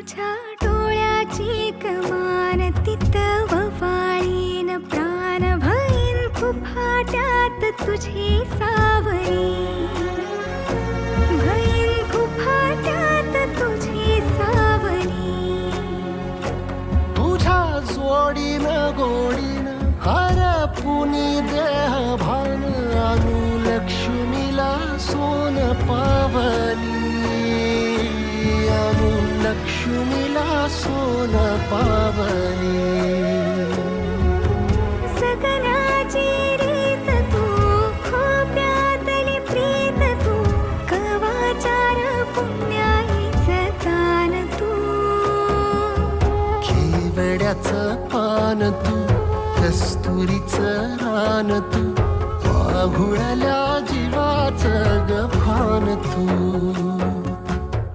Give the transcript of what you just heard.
तुझ्या डोळ्याची कमान तिथं ववाळीन प्राण भईन फुफाट्यात तुझी सावरी भईन फुफाट्यात तुझी सावरी तुझ्या जोडीनं गोडीनं हरपुनी देह भान आणू लक्ष्मीला सोन पावली आणू लक्ष्मीला सोन पावली सगनाची रीत तू खोप्यातली प्रीत तू कवाचार पुण्याईचं दान तू केवड्याचं पान तू कस्तुरीचं रान तू वाघुळल्या जीवाचं गभान तू